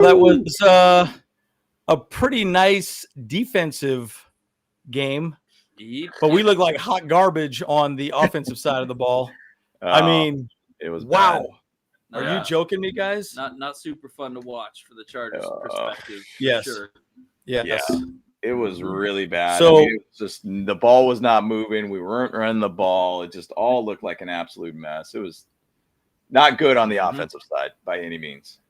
That was a pretty nice defensive game, but we look like hot garbage on the offensive side of the ball. I mean, it was wow. Bad. Are you joking me, guys? Not super fun to watch for the Chargers perspective. Yes. Sure. Yes. Yeah. It was really bad. So it was just the ball was not moving. We weren't running the ball. It just all looked like an absolute mess. It was not good on the offensive side by any means.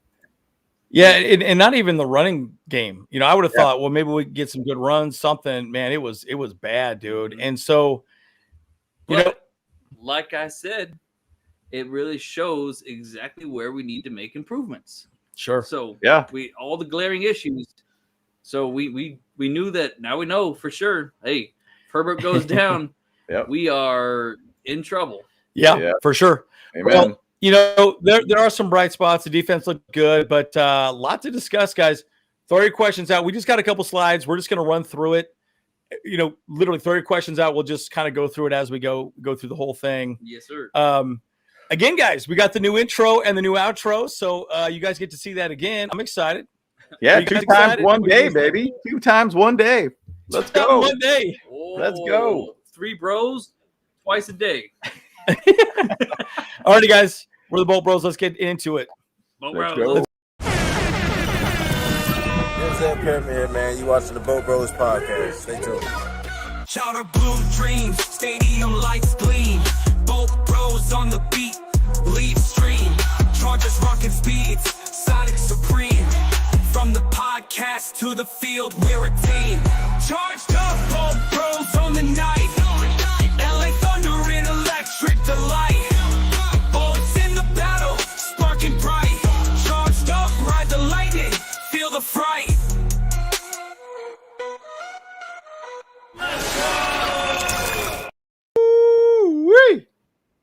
Yeah, and not even the running game. You know, I would have thought, well, maybe we could get some good runs, something. Man, it was bad, dude. And so, like I said, it really shows exactly where we need to make improvements. Sure. So we all the glaring issues. So we knew that. Now we know for sure. Hey, if Herbert goes down, we are in trouble. Yeah, for sure. Amen. Well, you know, there are some bright spots. The defense looked good, but a lot to discuss, guys. Throw your questions out. We just got a couple slides. We're just going to run through it. You know, literally throw your questions out. We'll just kind of go through it as we go through the whole thing. Yes, sir. Again, guys, we got the new intro and the new outro, so you guys get to see that again. I'm excited. Yeah, 2 times one day, baby. 2 times one day. Let's go. One day. Let's go. 3 bros, twice a day. All righty, guys. We're the Bolt Bros. Let's get into it. Bolt Let's Bros. go. What's up, Premier, man? You watching the Bolt Bros podcast. Stay tuned. Charter blue dreams, stadium lights gleam. Bolt Bros on the beat, lead stream. Chargers rocking speeds, Sonic supreme. From the podcast to the field, we're a team. Charged up, Bolt Bros on the night. LA Thunder in electric delight. Bolts in the battle, sparking bright. Charged up, ride the lightning, feel the fright.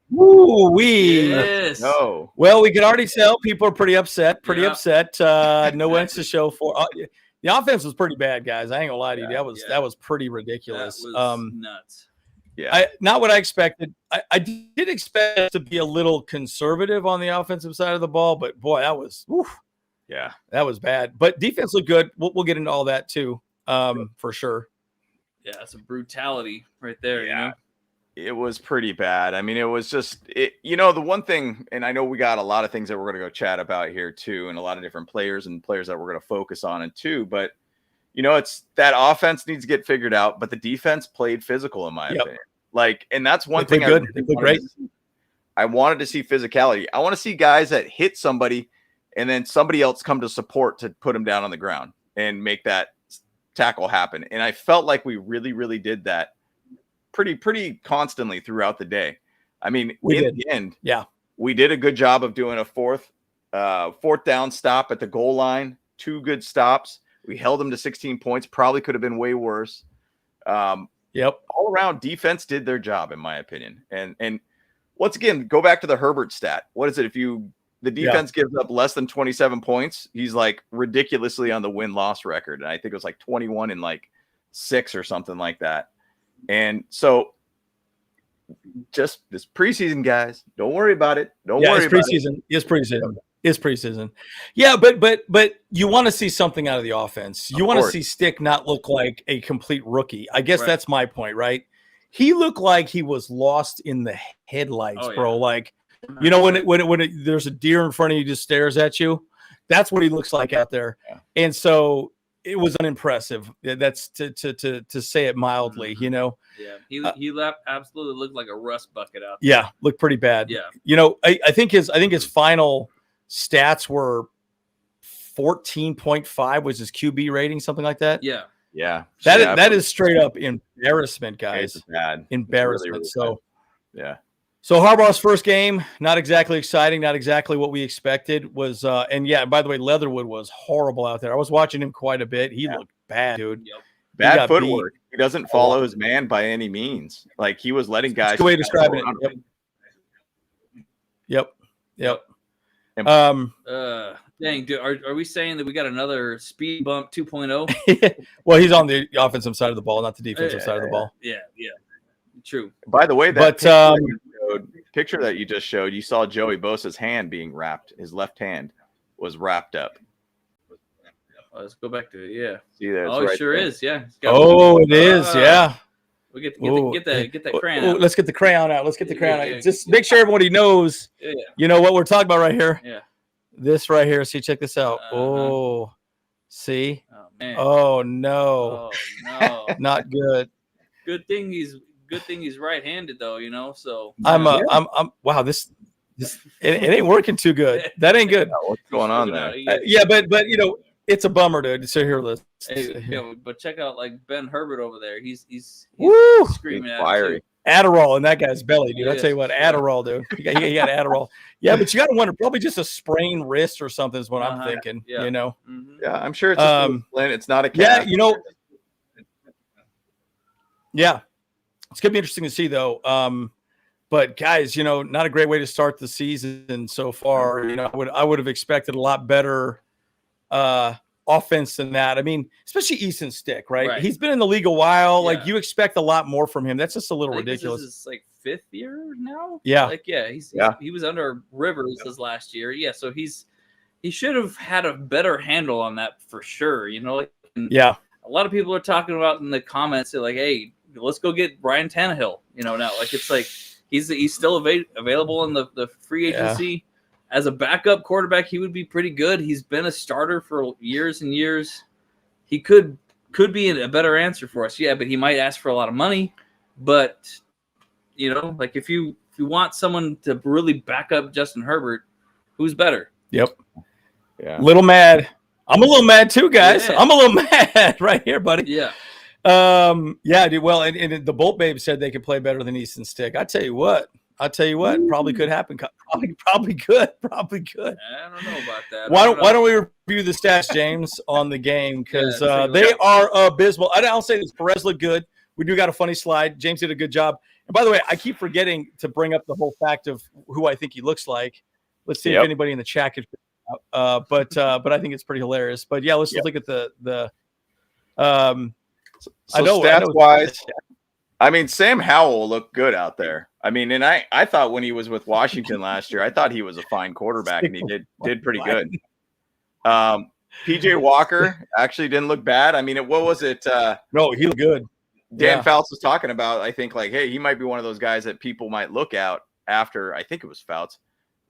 Woo-wee. Yes. No. Well, we can already tell people are pretty upset. No wins to show for. The offense was pretty bad, guys. I ain't gonna lie to you. That was pretty ridiculous. That was nuts. Yeah. Not what I expected. I did expect us to be a little conservative on the offensive side of the ball, but boy, that was that was bad. But defense looked good. We'll get into all that too, for sure. Yeah, it's a brutality right there. Yeah. You know? It was pretty bad. I mean, it was just, the one thing, and I know we got a lot of things that we're going to go chat about here too, and a lot of different players that we're going to focus on it too. But, it's that offense needs to get figured out, but the defense played physical in my opinion. And that's one thing. Good. They played great. I wanted to see physicality. I want to see guys that hit somebody and then somebody else come to support to put them down on the ground and make that tackle happen. And I felt like we really, really did that pretty constantly throughout the day. I mean, the end, we did a good job of doing a fourth down stop at the goal line. 2 good stops. We held them to 16 points. Probably could have been way worse. All around defense did their job, in my opinion. And once again, go back to the Herbert stat. What is it? If the defense gives up less than 27 points, he's like ridiculously on the win-loss record. And I think it was like 21 and like 6 or something like that. And so just this preseason, guys, don't worry about it. Don't worry about it. It's preseason. It's preseason. Yeah, but you want to see something out of the offense. You want to see Stick not look like a complete rookie. I guess that's my point, right? He looked like he was lost in the headlights, bro. Like, when there's a deer in front of you just stares at you. That's what he looks like out there. Yeah. And so it was unimpressive. That's to say it mildly, Yeah, he absolutely looked like a rust bucket out there. Yeah, looked pretty bad. Yeah, I think his final stats were 14.5 was his QB rating, something like that. Yeah. That is straight up embarrassment, guys. It's bad. Embarrassment. Really so bad. So Harbaugh's first game, not exactly exciting, not exactly what we expected. Was by the way, Leatherwood was horrible out there. I was watching him quite a bit. He looked bad, dude. Yep. Bad footwork. He doesn't follow his man by any means. Like, he was letting guys. That's the way of describing it. Yep. Dang, dude, are we saying that we got another speed bump 2.0? Well, he's on the offensive side of the ball, not the defensive side of the ball. Yeah. True. By the way, that picture that you just showed, you saw Joey Bosa's hand being wrapped. His left hand was wrapped up. Let's go back to it. Yeah. See that? Oh, it sure is. Yeah. It is. Yeah. We get that crayon out. Let's get the crayon out. Let's get the crayon out. Just make sure everybody knows. Yeah. You know what we're talking about right here. Yeah. This right here. See, check this out. Oh, see. Oh man. Oh no. Oh no. Not good. Good thing he's right-handed though. You know. So I'm. Wow. This. It ain't working too good. That ain't good. What's going on there? Yeah, but it's a bummer, dude. So here, let's. But check out like Ben Herbert over there. He's Woo! screaming at Fiery. Adderall in that guy's belly, dude. I Yes. tell you what, Adderall, dude. He got Adderall. Yeah, but you got to wonder, probably just a sprained wrist or something is what I'm thinking. Yeah. You know. Mm-hmm. Yeah, I'm sure it's a splint. It's not a Yeah, cast. Yeah, it's gonna be interesting to see though. But guys, not a great way to start the season so far. I would have expected a lot better offense than that. I mean, especially Easton Stick, right? He's been in the league a while. Yeah. Like you expect a lot more from him. That's just a little I think ridiculous. This is like 5th year now. Yeah. He was under Rivers this last year. Yeah, so he should have had a better handle on that for sure. Yeah. A lot of people are talking about in the comments. They're like, "Hey, let's go get Ryan Tannehill." Now, like it's like he's still available in the free agency. Yeah. As a backup quarterback, he would be pretty good. He's been a starter for years and years. He could be a better answer for us. Yeah, but he might ask for a lot of money. But like if you want someone to really back up Justin Herbert, who's better? Yep. Yeah. Little mad. I'm a little mad too, guys. Yeah. I'm a little mad right here, buddy. Yeah. Yeah, dude. Well, and the Bolt Babe said they could play better than Easton Stick. I tell you what, probably could happen. Probably could. I don't know about that. Why don't we review the stats, James, on the game? Because Yeah, they are abysmal. I'll say this. Perez looked good. We do got a funny slide. James did a good job. And by the way, I keep forgetting to bring up the whole fact of who I think he looks like. Let's see if anybody in the chat could figure it out. But I think it's pretty hilarious. But yeah, let's look at the So stats-wise, I mean, Sam Howell looked good out there. I mean, and I thought when he was with Washington last year, I thought he was a fine quarterback, and he did pretty good. PJ Walker actually didn't look bad. I mean, what was it? No, he looked good. Dan Fouts was talking about, I think, like, hey, he might be one of those guys that people might look out after. I think it was Fouts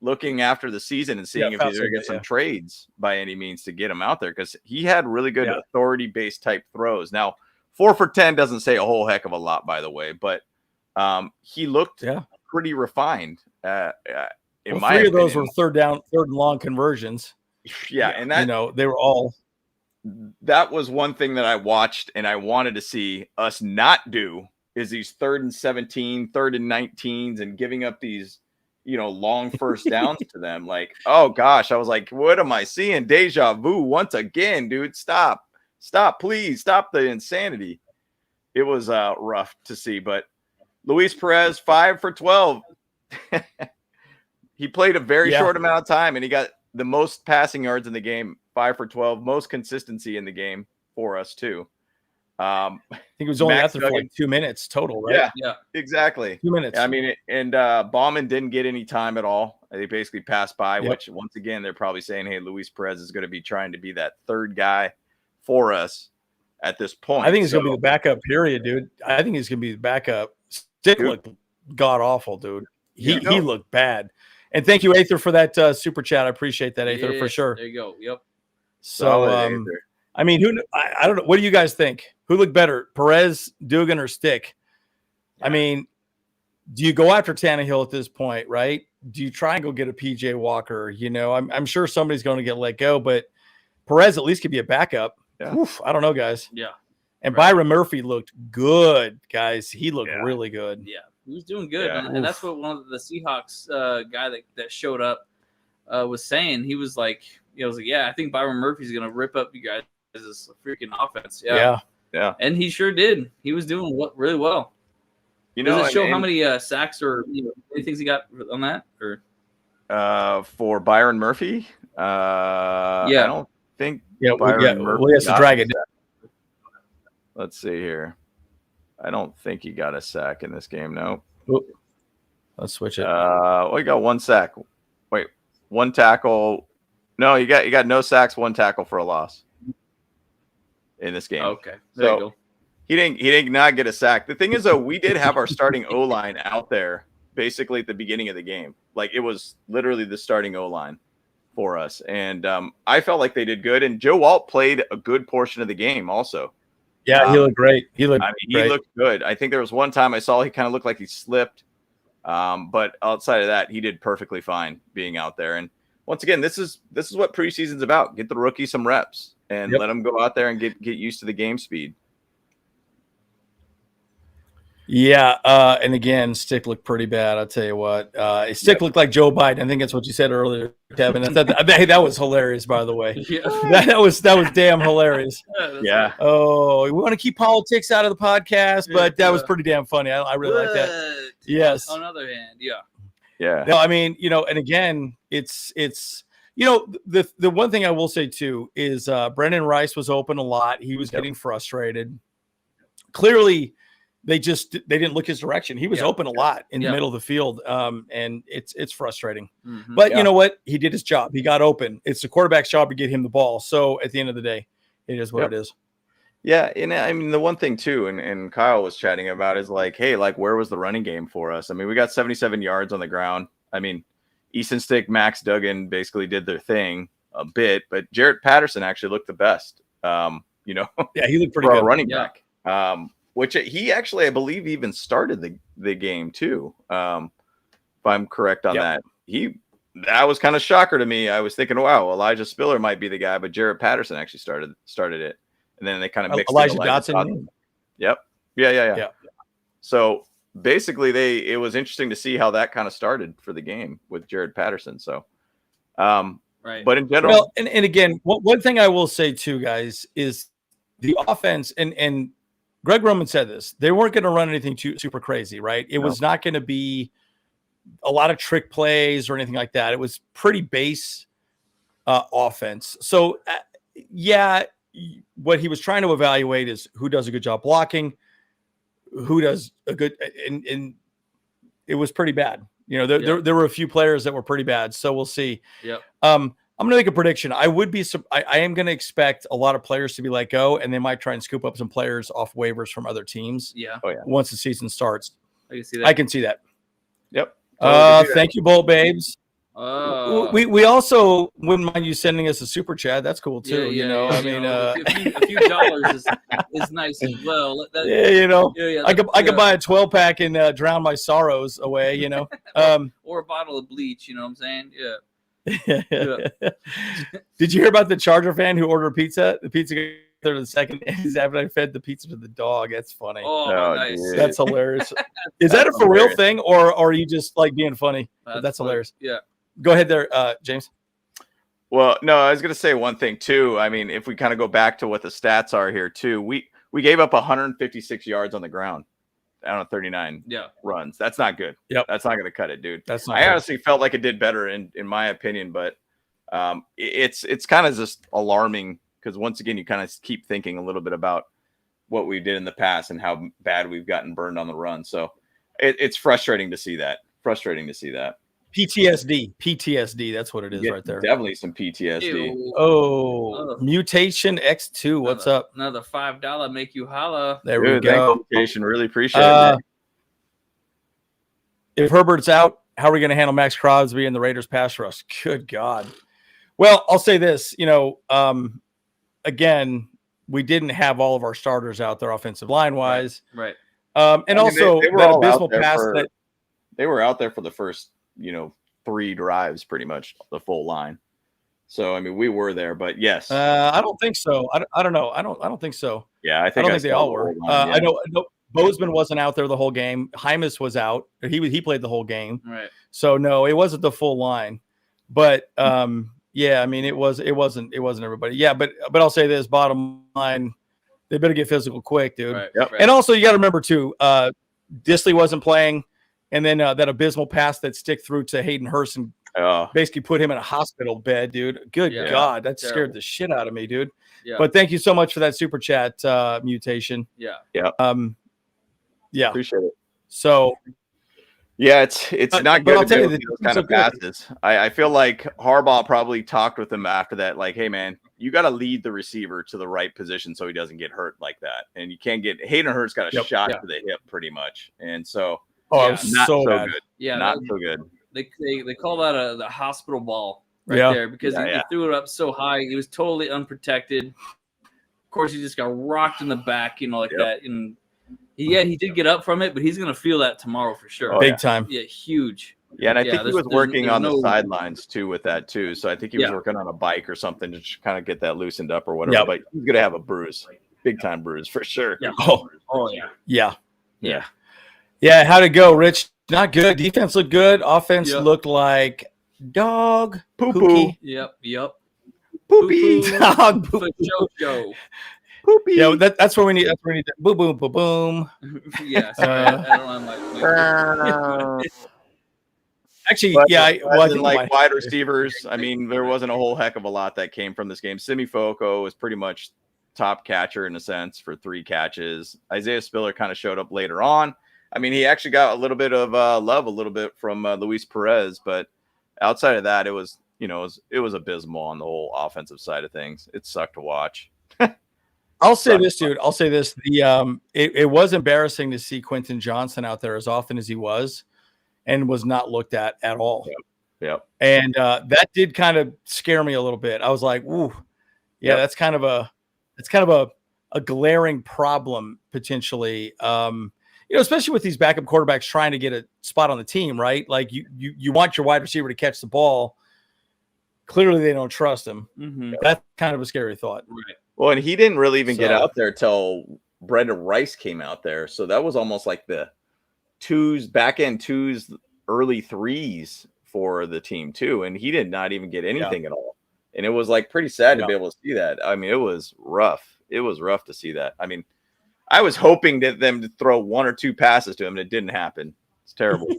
looking after the season and seeing if he's going to get some trades by any means to get him out there, because he had really good authority-based type throws. Now, 4 for 10 doesn't say a whole heck of a lot, by the way, but he looked pretty refined. In my opinion. 3 of those were third and long conversions. Yeah, and that they were all. That was one thing that I watched and I wanted to see us not do, is these 3rd and 17, 3rd and 19s, and giving up these long first downs to them. Like, oh gosh, I was like, what am I seeing? Deja vu once again, dude. Stop, please stop the insanity. It was rough to see, but Luis Perez, 5 for 12. He played a very short amount of time, and he got the most passing yards in the game, 5 for 12, most consistency in the game for us too. I think it was only out there for like 2 minutes total, right? Yeah, exactly. 2 minutes. I mean, and Bauman didn't get any time at all. They basically passed by, which once again, they're probably saying, hey, Luis Perez is going to be trying to be that third guy for us at this point. I think he's going to be the backup, period, dude. I think he's going to be the backup. Stick looked god awful, dude. He looked bad. And thank you, Aether, for that super chat. I appreciate that, Aether, for sure. There you go. Yep. So, I mean, I don't know. What do you guys think? Who looked better, Perez, Dugan, or Stick? I mean, do you go after Tannehill at this point, right? Do you try and go get a PJ Walker? I'm sure somebody's going to get let go, but Perez at least could be a backup. Yeah. Oof, I don't know, guys. Yeah. And Byron Murphy looked good, guys. He looked really good. Yeah, he was doing good. Yeah. And that's what one of the Seahawks guy that showed up was saying. He was like, I think Byron Murphy's going to rip up you guys' freaking offense. Yeah. And he sure did. He was doing really well. Does it show how many sacks or any things he got on that? Or for Byron Murphy? I don't think Byron Murphy. Well, he has to drag it down. Let's see here. I don't think he got a sack in this game. No. Oop. Let's switch it. He got 1 sack. Wait, 1 tackle. No, you got no sacks, 1 tackle for a loss. in this game. Okay, there you go. He didn't not get a sack. The thing is, though, we did have our starting O-line out there basically at the beginning of the game. Like, it was literally the starting O-line for us. And I felt like they did good. And Joe Alt played a good portion of the game also. Yeah, he looked great. He looked good. I think there was one time I saw he kind of looked like he slipped. But outside of that, he did perfectly fine being out there. And once again, this is what preseason's about. Get the rookie some reps and let them go out there and get used to the game speed. Yeah, and again, Stick looked pretty bad. I'll tell you what. Stick looked like Joe Biden. I think that's what you said earlier, Kevin. That was hilarious, by the way. Yeah. That was damn hilarious. Yeah. Oh, we want to keep politics out of the podcast, but that was pretty damn funny. I really like that. Yes. On the other hand, yeah. No, I mean, and again, it's the one thing I will say too is Brendan Rice was open a lot. He was getting frustrated. Clearly, they didn't look his direction. He was open a lot in the middle of the field, and it's frustrating. Mm-hmm. But you know what? He did his job. He got open. It's the quarterback's job to get him the ball. So at the end of the day, it is what it is. Yeah, and I mean the one thing too, and Kyle was chatting about is like, hey, like where was the running game for us? I mean, we got 77 yards on the ground. I mean, Easton Stick, Max Duggan basically did their thing a bit, but Jarrett Patterson actually looked the best. Yeah, he looked pretty for good. A running back. Which he actually, I believe, even started the game too. If I'm correct on that, that was kind of shocker to me. I was thinking, wow, Elijah Spiller might be the guy, but Jarrett Patterson actually started it, and then they kind of mixed Elijah Dotson. Yep. Yeah. So basically, it was interesting to see how that kind of started for the game with Jarrett Patterson. So, right. But in general, well, and again, one thing I will say too, guys, is the offense and Greg Roman said this. They weren't going to run anything too super crazy, right? It was not going to be a lot of trick plays or anything like that. It was pretty base offense. So, what he was trying to evaluate is who does a good job blocking, who does a good, and it was pretty bad. There were a few players that were pretty bad. So we'll see. Yep. I'm going to make a prediction. I am going to expect a lot of players to be let go, and they might try and scoop up some players off waivers from other teams. Yeah. Oh, yeah. Once the season starts. I can see that. Yep. Thank you, Bolt Babes. We also wouldn't mind you sending us a super chat. That's cool too. A few dollars is nice as well. I could buy a 12-pack and drown my sorrows away. Or a bottle of bleach. You know what I'm saying? Yeah. Did you hear about the Charger fan who ordered pizza? The pizza there the second his appetite fed the pizza to the dog. That's funny. Oh, nice. Dude. That's hilarious. Is that a for real thing, or are you just like being funny? That's hilarious. Yeah. Go ahead there, James. Well, no, I was going to say one thing too. I mean, if we kind of go back to what the stats are here too, we gave up 156 yards on the ground. Out of 39 runs. That's not good. Yep. That's not going to cut it, dude. That's not I honestly felt like it did better in my opinion, but it's kind of just alarming because once again, you kind of keep thinking a little bit about what we did in the past and how bad we've gotten burned on the run. So it's frustrating to see that. PTSD. That's what it is right there. Definitely some PTSD. Ew. Oh, Mutation X2. What's up? Another $5 make you holla. There we go. Mutation. Really appreciate it. If Herbert's out, how are we going to handle Max Crosby and the Raiders pass rush? Good God. Well, I'll say this, again, we didn't have all of our starters out there offensive line wise. Right. And also they were that all abysmal pass that they were out there for the first, 3 drives, pretty much the full line. So, I mean, we were there, but yes. I don't think so. I don't know. I don't think so. Yeah, I don't think they all were. I know Bozeman wasn't out there the whole game. Hymas was out. He played the whole game. Right. So no, it wasn't the full line. But yeah, I mean it wasn't everybody. Yeah, but I'll say this, bottom line, they better get physical quick, dude. Right. Yep. And also you got to remember too, Disley wasn't playing, and then that abysmal pass that stick through to Hayden Hurst and basically put him in a hospital bed, dude. Good God, that scared the shit out of me, dude. Yeah. But thank you so much for that super chat, Mutation. Yeah. Yeah. Appreciate it. So yeah, it's not good I'll to tell do you those kind of passes. I feel like Harbaugh probably talked with him after that, like, hey man, you got to lead the receiver to the right position so he doesn't get hurt like that. And you can't get Hayden Hurst got a shot to the hip pretty much. And so, not so bad. good. Yeah, not so good. They call that the hospital ball there because he threw it up so high. He was totally unprotected. Of course, he just got rocked in the back, like that. And he did get up from it, but he's going to feel that tomorrow for sure. Big time. Yeah, huge. Yeah, and I think he was working on the sidelines too with that too. So I think he was working on a bike or something to just kind of get that loosened up or whatever. But he's gonna have a bruise, big time bruise for sure. Yeah. Yeah. How'd it go, Rich? Not good. Defense looked good. Offense looked like dog poo. Yep. Poopy. Dog poopy. Poopy. Yeah, that's where we need. That's where we need. Boom, boom, boom, boom. Yeah. Sorry, I don't have my. Actually, but, like wide receivers. I mean, there wasn't a whole heck of a lot that came from this game. Simi Foco was pretty much top catcher in a sense for 3 catches. Isaiah Spiller kind of showed up later on. I mean, he actually got a little bit of love, a little bit from Luis Perez, but outside of that, it was abysmal on the whole offensive side of things. It sucked to watch. I'll say this, dude. I'll say this. It was embarrassing to see Quentin Johnson out there as often as he was. And was not looked at all. Yep. And that did kind of scare me a little bit. I was like, "Ooh, yeah, that's kind of a glaring problem potentially." Especially with these backup quarterbacks trying to get a spot on the team, right? Like you want your wide receiver to catch the ball. Clearly, they don't trust him. Mm-hmm. That's kind of a scary thought. Right. Well, and he didn't really even get out there till Brendan Rice came out there, so that was almost like the back end twos, early threes for the team too, and he did not even get anything at all. And it was like pretty sad to be able to see that. I mean, it was rough. It was rough to see that. I mean, I was hoping that them to throw 1 or 2 passes to him, and it didn't happen. It's terrible.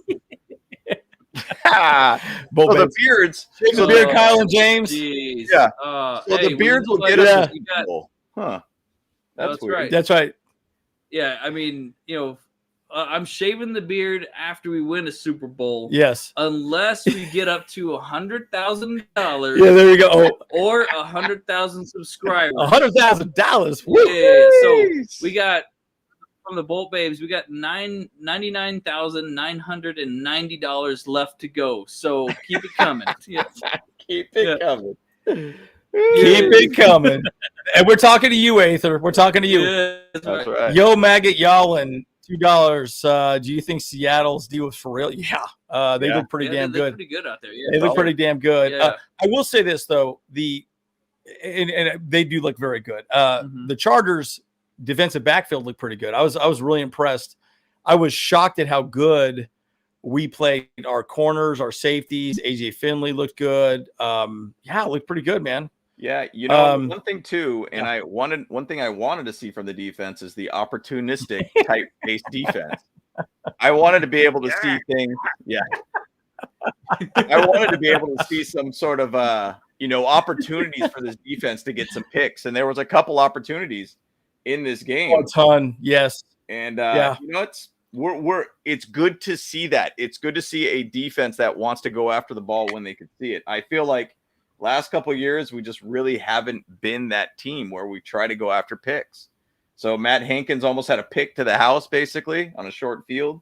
The Beards, Kyle and James. Geez. Yeah. The Beards will get us. Huh. That's weird. right. That's right. Yeah, I mean, I'm shaving the beard after we win a Super Bowl. Yes. Unless we get up to $100,000. Yeah, there you go. Or 100,000 subscribers. $100,000. Yeah. So we got from the Bolt Babes, we got $99,990 left to go. So keep it coming. Keep it coming. Keep it coming. And we're talking to you, Aether. We're talking to you. Yeah, that's right. Yo, Maggot Yalin, $2. Do you think Seattle's deal was for real? Yeah. They look pretty damn good. Pretty good out there. Yeah. They look pretty damn good. Yeah. I will say this though, and they do look very good. The Chargers defensive backfield looked pretty good. I was really impressed. I was shocked at how good we played our corners, our safeties. AJ Finley looked good. It looked pretty good, man. Yeah, one thing too, and one thing I wanted to see from the defense is the opportunistic type based defense. I wanted to be able to see things. Yeah, I wanted to be able to see some sort of opportunities for this defense to get some picks, and there was a couple opportunities in this game. A ton, yes. And it's good to see that. It's good to see a defense that wants to go after the ball when they can see it. I feel like last couple of years, we just really haven't been that team where we try to go after picks. So Matt Hankins almost had a pick to the house, basically, on a short field.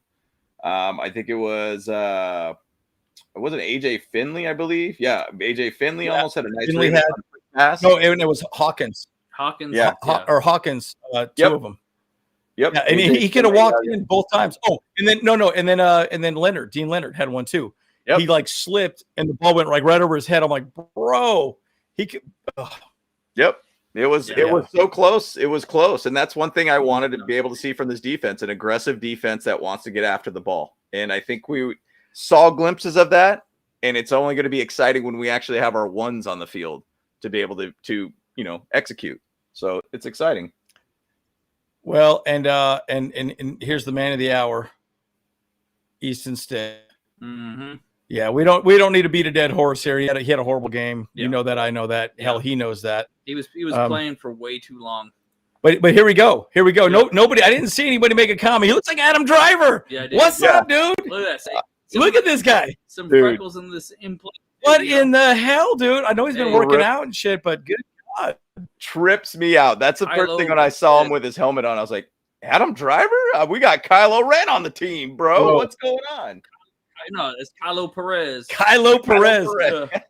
I think it was wasn't AJ Finley, I believe. Yeah, AJ Finley almost had a nice pass. No, and it was Hawkins. Yeah. Or Hawkins, two of them. Yep. Yeah, and he could have walked in both times. Oh, and then and then Leonard, Dean Leonard had one too. Yep. He slipped and the ball went right over his head. I'm like, bro, he could. Oh. Yep. It was so close. It was close. And that's one thing I wanted to be able to see from this defense, an aggressive defense that wants to get after the ball. And I think we saw glimpses of that. And it's only going to be exciting when we actually have our ones on the field to be able to execute. So it's exciting. Well, and here's the man of the hour, Easton Stick. Mm-hmm. Yeah, we don't need to beat a dead horse here. He had a horrible game. Yeah. You know that. I know that. Yeah. Hell, he knows that. He was playing for way too long. But here we go. Yeah. Nobody. I didn't see anybody make a comment. He looks like Adam Driver. Yeah, I did. What's up, dude? Look at that. Look at this guy. Some freckles in this in place. What in the hell, dude? I know he's been working out and shit, but good trips me out. That's the first Kylo thing when I saw him with his helmet on. I was like, Adam Driver? We got Kylo Ren on the team, bro. What's going on? I know it's Kylo Perez. Kylo Perez.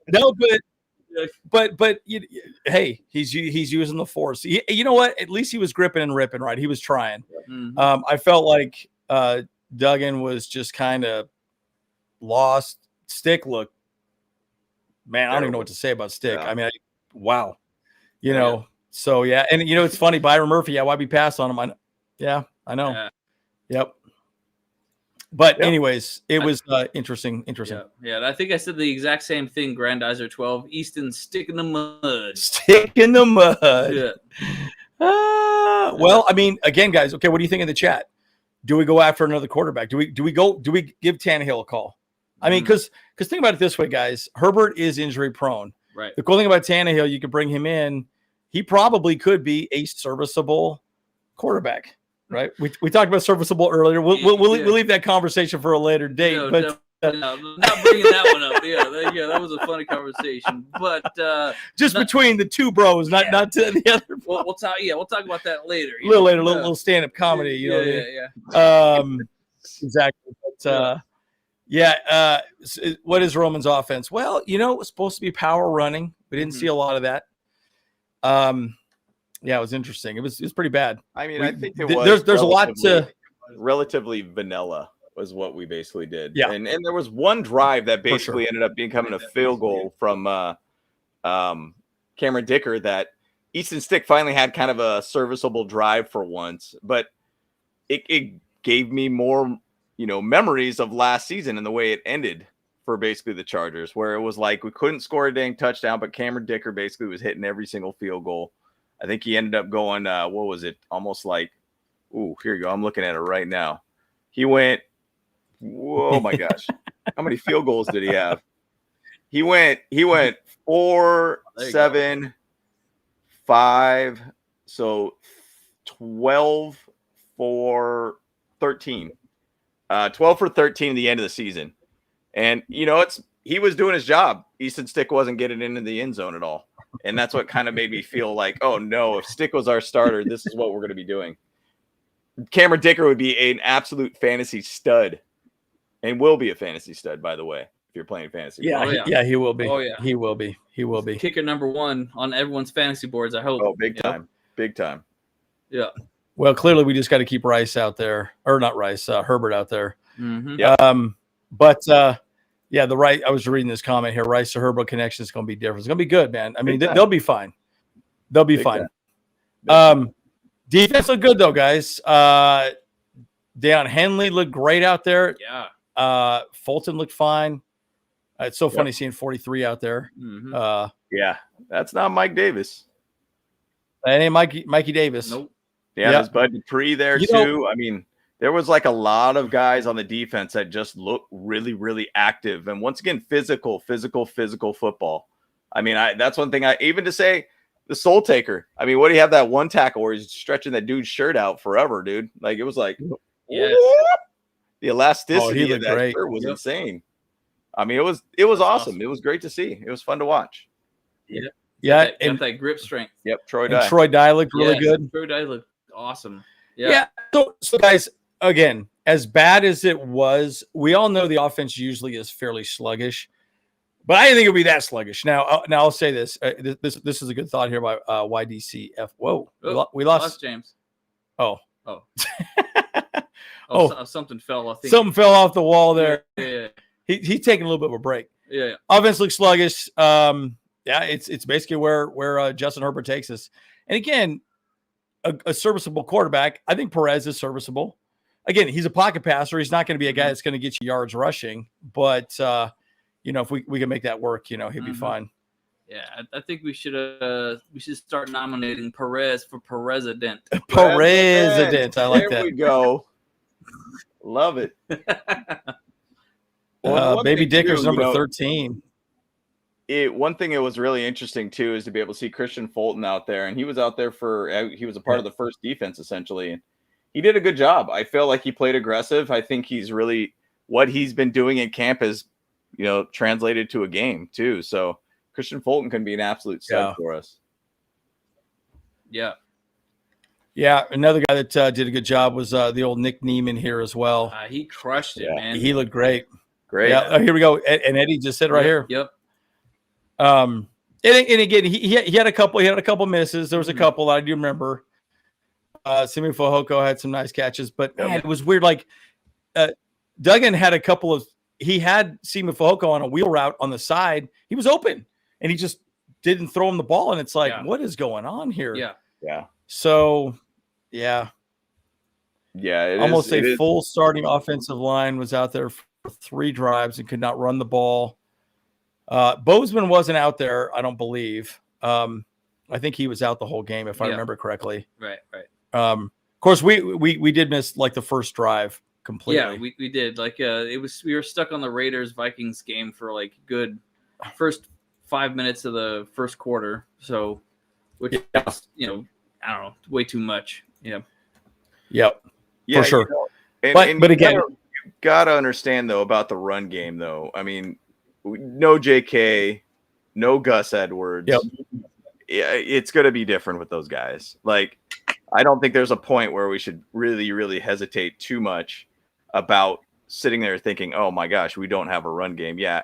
No, but hey, he's using the Force. You know what? At least he was gripping and ripping, right? He was trying. Mm-hmm. I felt like Duggan was just kind of lost. Stick looked, man, I don't even know what to say about Stick. Yeah. I mean, wow. You know, so yeah. And it's funny, Byron Murphy, why'd we pass on him? I know. Yeah. Yep. But anyways, it was interesting. Yeah. I think I said the exact same thing. Grandizer 12, Easton Stick in the mud. Stick in the mud. Yeah. Well, I mean, again, guys. Okay, what do you think in the chat? Do we go after another quarterback? Do we give Tannehill a call? I mean, because think about it this way, guys. Herbert is injury prone. Right. The cool thing about Tannehill, you could bring him in. He probably could be a serviceable quarterback. Right. We talked about serviceable earlier. We'll leave that conversation for a later date. No, but not bringing that one up. Yeah, that was a funny conversation. But just between the two bros, not to the other. We'll talk about that later. A little later, little stand-up comedy. Yeah. Exactly. But what is Roman's offense? Well, it was supposed to be power running. We didn't see a lot of that. Yeah, it was interesting. It was pretty bad. I mean, I think it was there's a lot to relatively vanilla was what we basically did. Yeah. And there was one drive that basically ended up becoming a field goal from Cameron Dicker that Easton Stick finally had kind of a serviceable drive for once, but it gave me more, memories of last season and the way it ended for basically the Chargers, where it was like we couldn't score a dang touchdown, but Cameron Dicker basically was hitting every single field goal. I think he ended up going, what was it? Almost like, here you go. I'm looking at it right now. He went, oh my gosh. How many field goals did he have? He went 4, 7, 5. So 12 for 13. 12 for 13 at the end of the season. And, he was doing his job. Easton Stick wasn't getting into the end zone at all. And that's what kind of made me feel like, oh, no, if Stick was our starter, this is what we're going to be doing. Cameron Dicker would be an absolute fantasy stud and will be a fantasy stud, by the way, if you're playing fantasy. Yeah, he will be. Oh, yeah. He will be. Kicker number 1 on everyone's fantasy boards, I hope. Oh, big time. Big time. Yeah. Well, clearly we just got to keep Rice out there. Or not Rice, Herbert out there. Mm-hmm. Yeah. I was reading this comment here. Rice to Herbert connection is going to be different. It's going to be good, man. I mean, they'll be fine. They'll be fine. Defense looked good though, guys. Deion Henley looked great out there. Yeah. Fulton looked fine. It's so funny seeing 43 out there. Mm-hmm. Yeah, that's not Mike Davis. That ain't Mikey Davis. Nope. Yeah, there's Bud Dupree there too. I mean, there was like a lot of guys on the defense that just looked really, really active. And once again, physical football. I mean, that's one thing even to say the soul taker. I mean, what do you have that one tackle where he's stretching that dude's shirt out forever, dude? Like, it was like, yes. The elasticity of that great. shirt was insane. I mean, it was awesome. It was great to see. It was fun to watch. Yeah. Yeah. And that grip strength. Yep. Troy Dye. Troy Dye looked really good. Troy Dye looked awesome. Yeah. So guys, again, as bad as it was, we all know the offense usually is fairly sluggish, but I didn't think it would be that sluggish. Now I'll say this. This is a good thought here by YDCF. Whoa, we lost James. Oh. Something fell. I think something fell off the wall there. Yeah. He's taking a little bit of a break. Yeah. Offense looks sluggish. It's basically where Justin Herbert takes us. And again, a serviceable quarterback. I think Perez is serviceable. Again, he's a pocket passer. He's not going to be a guy that's going to get you yards rushing. But, if we can make that work, he'll be fine. Yeah, I think we should start nominating Perez for President. President. I like that. There we go. Love it. Baby Dicker's number 13. One thing that was really interesting too is to be able to see Christian Fulton out there, and he was out there he was a part of the first defense essentially, and he did a good job. I feel like he played aggressive. I think he's really what he's been doing in camp is, translated to a game too. So Christian Fulton can be an absolute stud for us. Yeah. Yeah, another guy that did a good job was the old Nick Neiman here as well. He crushed it, man. He looked great. Great. Yeah, here we go. And Eddie just said right here. Yep. And again, he had a couple misses. There was a couple I do remember. Simi Fehoko had some nice catches, but man, it was weird. Like Duggan had a couple of. He had Simi Fehoko on a wheel route on the side. He was open, and he just didn't throw him the ball. And it's like, what is going on here? Yeah. So, yeah. Almost it a is. full starting offensive line was out there for 3 drives and could not run the ball. Bozeman wasn't out there, I don't believe. I think he was out the whole game, if I remember correctly. Right. Of course, we did miss like the first drive completely. Yeah, we did. Like we were stuck on the Raiders-Vikings game for like good first 5 minutes of the first quarter. So, which is, I don't know, way too much. Yeah. Yep. For sure. But again, you gotta understand though about the run game though. I mean, no JK, no Gus Edwards. Yep. Yeah, it's gonna be different with those guys. Like, I don't think there's a point where we should really, really hesitate too much about sitting there thinking, "Oh my gosh, we don't have a run game." Yeah,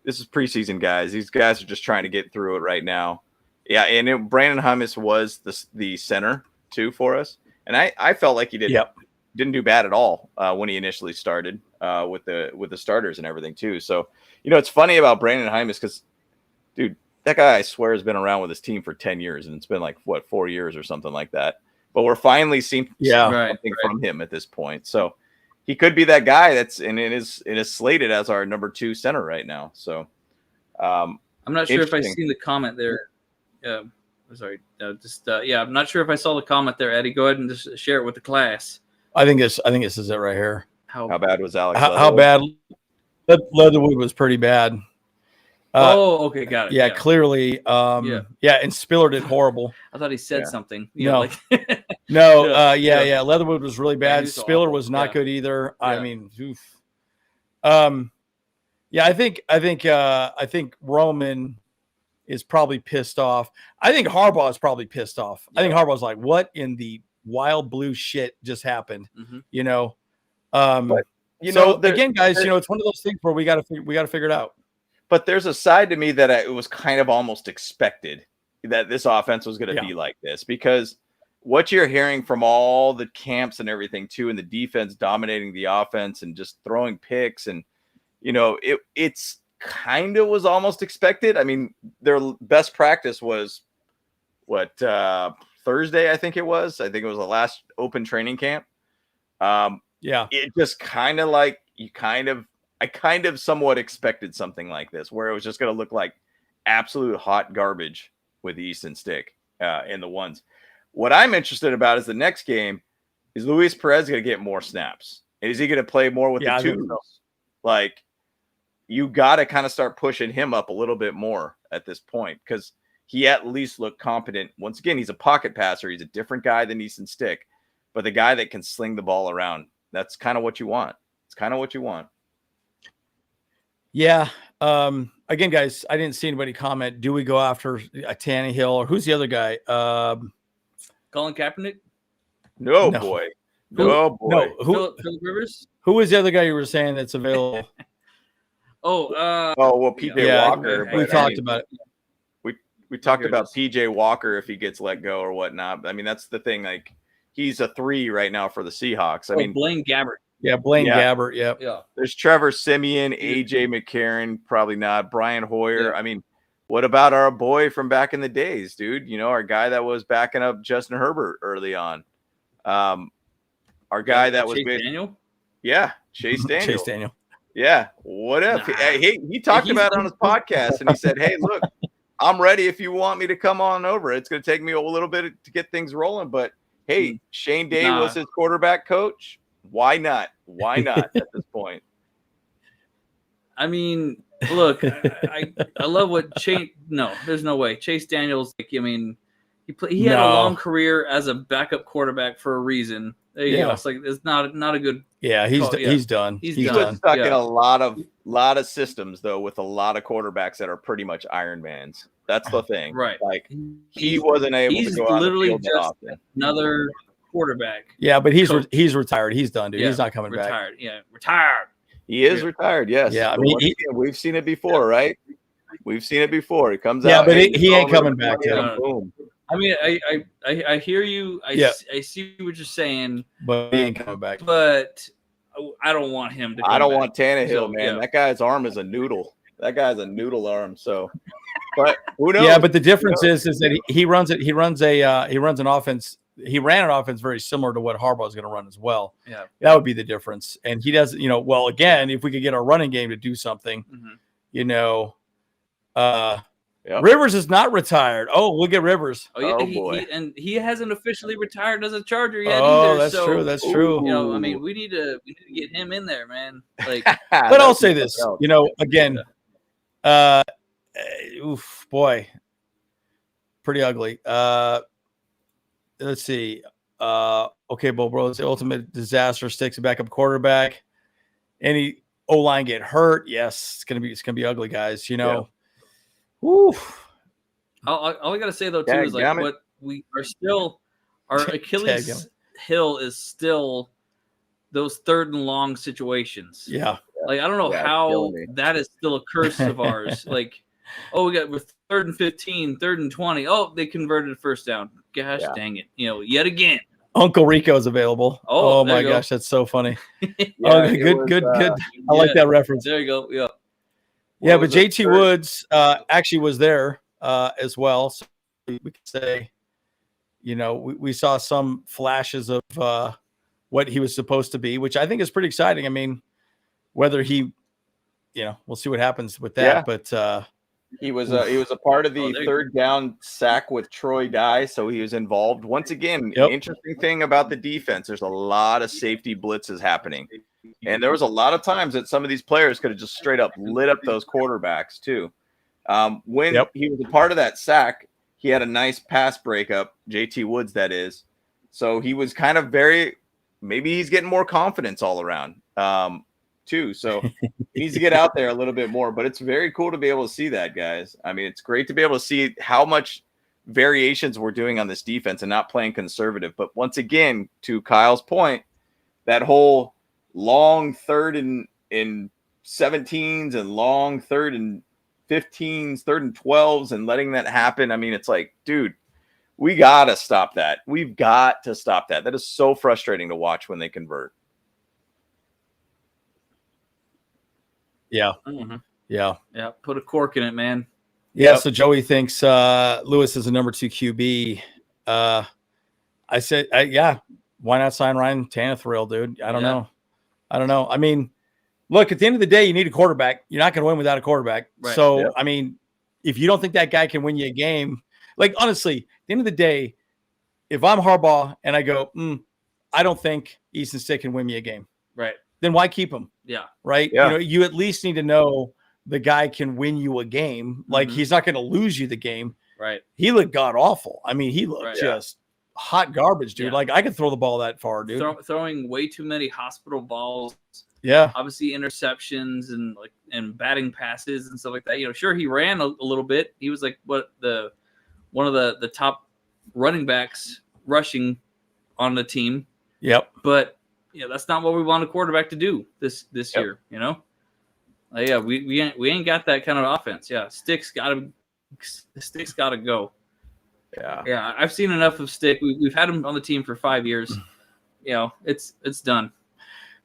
this is preseason, guys. These guys are just trying to get through it right now. Yeah, and Brandon Hummus was the center too for us, and I felt like he didn't do bad at all when he initially started with the starters and everything too. So it's funny about Brandon Hummus because, dude, that guy I swear has been around with his team for 10 years, and it's been like 4 years or something like that. But we're finally seeing something from him at this point. So he could be that guy that's and it is slated as our number 2 center right now. So I'm not sure if I seen the comment there. Sorry, I'm not sure if I saw the comment there, Eddie. Go ahead and just share it with the class. I think this is it right here. How bad was Alex? How bad? Leatherwood was pretty bad. Okay, got it. Yeah, clearly. And Spiller did horrible. I thought he said something. No. Leatherwood was really bad. Spiller was not good either. Yeah. I mean, oof. I think Roman is probably pissed off. I think Harbaugh is probably pissed off. Yeah. I think Harbaugh's like, what in the wild blue shit just happened? Again, guys, it's one of those things where we got to figure it out. But there's a side to me that it was kind of almost expected that this offense was going to be like this, because what you're hearing from all the camps and everything too, and the defense dominating the offense and just throwing picks, and it's kind of was almost expected. I mean, their best practice was Thursday, I think it was. I think it was the last open training camp. It just kind of like I kind of somewhat expected something like this, where it was just going to look like absolute hot garbage with the Easton Stick in the ones. What I'm interested about is the next game. Is Luis Perez going to get more snaps? And is he going to play more with the twos? Like, you got to kind of start pushing him up a little bit more at this point, because he at least looked competent. Once again, he's a pocket passer. He's a different guy than Easton Stick, but the guy that can sling the ball around. That's kind of what you want. It's kind of what you want. Yeah. Again, guys, I didn't see anybody comment. Do we go after a Tannehill, or who's the other guy? Colin Kaepernick? No, boy. No. Phillip Rivers? Who was the other guy you were saying that's available? PJ Walker. We talked about it. We talked about PJ Walker if he gets let go or whatnot. I mean, that's the thing. Like, he's a 3 right now for the Seahawks. I mean, Blaine Gabbert. Yeah, Blaine Gabbert. Yep. Yeah. There's Trevor Siemian, AJ McCarron, probably not. Brian Hoyer. Yeah. I mean, what about our boy from back in the days, dude? Our guy that was backing up Justin Herbert early on. Our guy that was Daniel. Yeah, Chase Daniel. Chase Daniel. Yeah. What if he talked about it on his podcast, and he said, "Hey, look, I'm ready if you want me to come on over. It's going to take me a little bit to get things rolling, but hey, Shane Day was his quarterback coach. Why not? Why not at this point?" I mean, look, I love what Chase. No, there's no way. Chase Daniels. Like, I mean, He had a long career as a backup quarterback for a reason. There you go. It's like it's not a good. Yeah, he's done. He's been stuck in a lot of systems though, with a lot of quarterbacks that are pretty much Iron Mans. That's the thing, right? Like he wasn't able to go out literally the field just another quarterback. Yeah, but he's retired. He's done, dude. He's not coming back. Retired. Yeah, retired. He is retired. Yes. Yeah, I mean, we've seen it before, right? We've seen it before. He comes out. Yeah, but he ain't coming back. Boom. I mean, I hear you. I see what you're saying, but he ain't coming back. But I don't want him to. I don't want Tannehill, man. That guy's arm is a noodle. That guy's a noodle arm. So, but who knows? Yeah, but the difference is that he runs an offense. He ran an offense very similar to what Harbaugh is going to run as well. Yeah, that would be the difference. And he does, well, again, if we could get our running game to do something, Rivers is not retired. Oh, we'll get Rivers. Oh boy. He hasn't officially retired as a Charger yet. Oh, either, that's true. That's true. I mean, we need to get him in there, man. Like, but I'll say this, again, oof, boy, pretty ugly. Let's see. Okay, Bo Bros, the ultimate disaster. Sticks a backup quarterback. Any O-line get hurt? Yes, it's gonna be ugly, guys. Woo. All I gotta say though too is like what we are still our Achilles heel is still those 3rd and long situations. Yeah. Like I don't know how that is still a curse of ours. Like, we got with 3rd and 15, 3rd and 20. Oh, they converted first down. Gosh dang it. Yet again. Uncle Rico is available. Oh my gosh, that's so funny. Good. I like that reference. There you go. Yeah. Yeah, but JT Woods actually was there as well. So we could say, we saw some flashes of what he was supposed to be, which I think is pretty exciting. I mean, whether he, we'll see what happens with that. Yeah. But he was a part of the 3rd down sack with Troy Dye, so he was involved. Once again, interesting thing about the defense, there's a lot of safety blitzes happening. And there was a lot of times that some of these players could have just straight up lit up those quarterbacks too. When he was a part of that sack, he had a nice pass breakup, JT Woods, that is. So he was kind of maybe he's getting more confidence all around too. So he needs to get out there a little bit more, but it's very cool to be able to see that, guys. I mean, it's great to be able to see how much variations we're doing on this defense and not playing conservative. But once again, to Kyle's point, that whole long 3rd and 17s and long 3rd and 15s, 3rd and 12s, and letting that happen. I mean, it's like, dude, we got to stop that. We've got to stop that. That is so frustrating to watch when they convert. Yeah. Mm-hmm. Yeah. Yeah. Put a cork in it, man. Yeah. So Joey thinks Lewis is a number 2 QB. I said, why not sign Ryan Tannehill, dude? I don't know. I mean, look, at the end of the day, you need a quarterback. You're not going to win without a quarterback. Right. So, I mean, if you don't think that guy can win you a game, like, honestly, at the end of the day, if I'm Harbaugh and I go, I don't think Easton Stick can win me a game. Right. Then why keep him? Yeah. Right. Yeah. You at least need to know the guy can win you a game. Like, he's not going to lose you the game. Right. He looked god awful. I mean, he looked just hot garbage, dude. Like, I could throw the ball that far, dude. Throwing way too many hospital balls. Yeah. Obviously interceptions and batting passes and stuff like that. Sure, he ran a little bit. He was like one of the top running backs rushing on the team. Yep. But that's not what we want a quarterback to do this year, we ain't got that kind of offense. Yeah. Stick's gotta go. Yeah, I've seen enough of Stick. We've had him on the team for 5 years. It's done.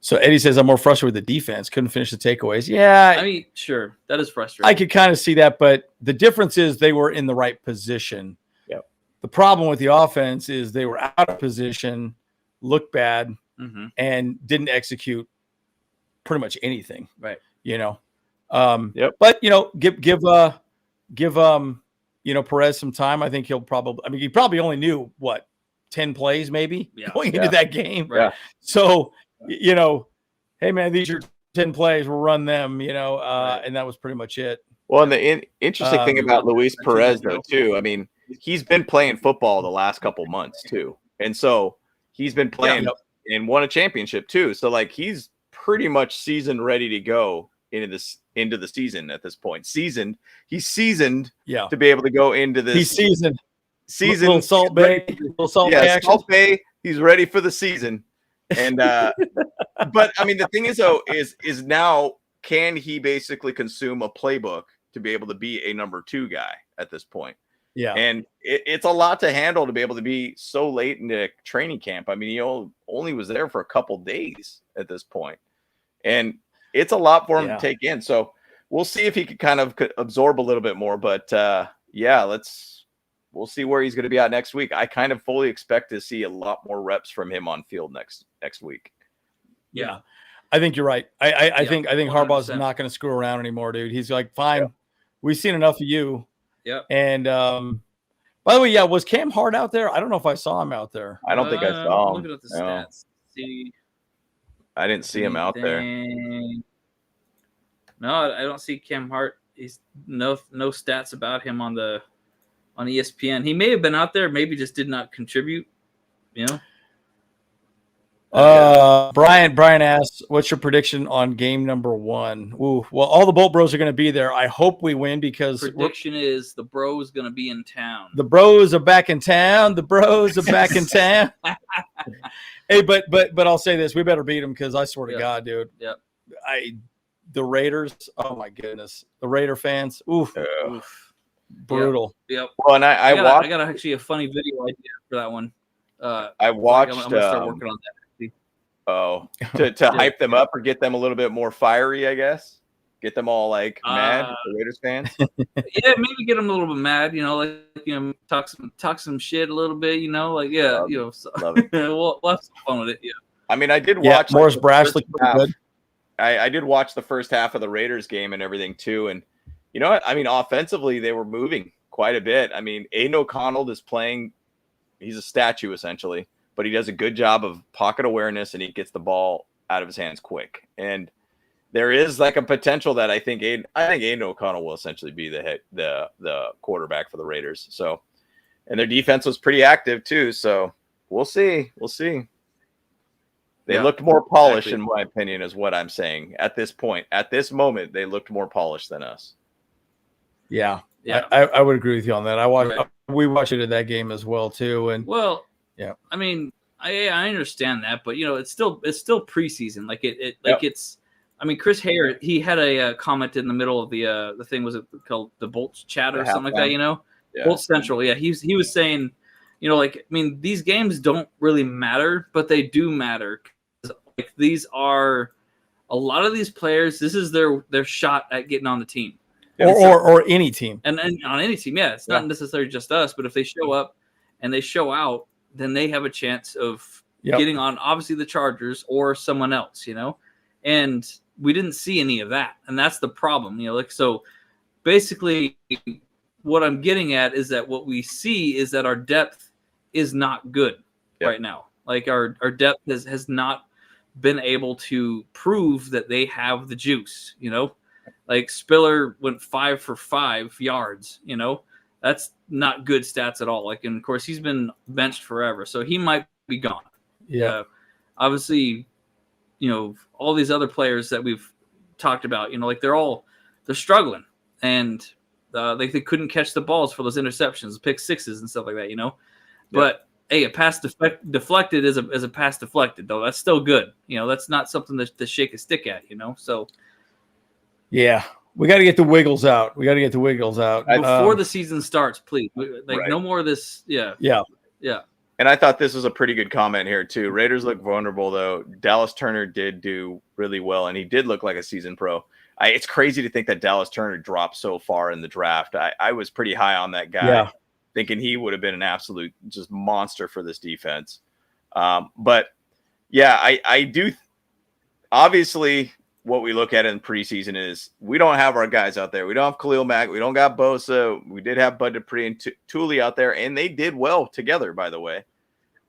So Eddie says, I'm more frustrated with the defense. Couldn't finish the takeaways. Yeah. I mean, sure. That is frustrating. I could kind of see that, but the difference is they were in the right position. Yep. The problem with the offense is they were out of position, looked bad, and didn't execute pretty much anything. Right. But, give Perez some time. I think he probably only knew 10 plays maybe going into that game. Right. So, hey man, these are 10 plays, we'll run them, and that was pretty much it. Well, and the interesting thing about Luis Perez though, too, I mean, he's been playing football the last couple months too, and so he's been playing and won a championship too. So like he's pretty much seasoned, ready to go into the season at this point. He's seasoned to be able to go into this. He's seasoned. Little Salt Bay, Salt Bay. He's ready for the season. And but I mean the thing is though is now can he basically consume a playbook to be able to be a number 2 guy at this point? Yeah. And it's a lot to handle to be able to be so late into training camp. I mean, he only was there for a couple days at this point. And it's a lot for him to take in. So we'll see if he could kind of absorb a little bit more. But we'll see where he's going to be at next week. I kind of fully expect to see a lot more reps from him on field next week. Yeah. I think you're right. I think Harbaugh's not going to screw around anymore, dude. He's like, fine, we've seen enough of you. Yeah. And by the way, was Cam Hart out there? I don't know if I saw him out there. I don't think I saw him. Looking at the stats. See, I didn't see him out there. No, I don't see Cam Hart. He's no stats about him on ESPN. He may have been out there, maybe just did not contribute. You know. Brian asks, what's your prediction on game number 1? Ooh, well, all the Bolt Bros are going to be there. I hope we win because prediction is the Bros going to be in town. The Bros are back in town. Hey, but I'll say this: we better beat them because I swear to God, dude. Yep. The Raiders. Oh my goodness, the Raider fans. Oof. Brutal. Yep. Well, and I got actually a funny video idea for that one. I watched. I'm gonna start working on that. To hype them up or get them a little bit more fiery, I guess. Get them all like mad, the Raiders fans. Yeah, maybe get them a little bit mad. You know, talk some shit a little bit. You know, like love it. we'll have some fun with it. Yeah. I mean, I did watch Morris-Brash looked pretty good. I did watch the first half of the Raiders game and everything too, and you know what? I mean, offensively they were moving quite a bit. I mean, Aiden O'Connell is playing; he's a statue essentially. But he does a good job of pocket awareness and he gets the ball out of his hands quick. And there is like a potential that I think Aiden O'Connell will essentially be the quarterback for the Raiders. So, and their defense was pretty active too. So we'll see. They looked more polished in my opinion, is what I'm saying at this point. At this moment, they looked more polished than us. Yeah. I would agree with you on that. We watched it in that game as well too. And yeah, I mean, I understand that, but you know, it's still preseason. Like it's. I mean, Chris Hare, he had a comment in the middle of the thing. Was it called the Bolts chat or something like that? You know, Bolts Central. Yeah, he was saying, you know, like I mean, these games don't really matter, but they do matter. Like these are a lot of these players. This is their shot at getting on the team, or any team, and on any team. Yeah, it's not necessarily just us, but if they show up and they show out, then they have a chance of getting on, obviously, the Chargers or someone else, you know? And we didn't see any of that. And that's the problem, you know? Like, so basically what I'm getting at is that what we see is that our depth is not good right now. Like our depth has not been able to prove that they have the juice, you know? Like Spiller went 5 for 5 yards, you know? That's not good stats at all. Like, and of course, he's been benched forever, so he might be gone. Yeah. Obviously, you know, all these other players that we've talked about, you know, like they're struggling, and they couldn't catch the balls for those interceptions, pick sixes, and stuff like that. You know, but hey, a pass deflected is a pass deflected, though. That's still good. You know, that's not something to shake a stick at. You know, so yeah. We got to get the wiggles out. Before the season starts, please. Like no more of this. Yeah. And I thought this was a pretty good comment here too. Raiders look vulnerable though. Dallas Turner did do really well, and he did look like a seasoned pro. It's crazy to think that Dallas Turner dropped so far in the draft. I was pretty high on that guy, thinking he would have been an absolute just monster for this defense. But yeah, I do. Obviously, what we look at in preseason is we don't have our guys out there. We don't have Khalil Mack. We don't got Bosa. We did have Bud Dupree and Thule out there, and they did well together, by the way.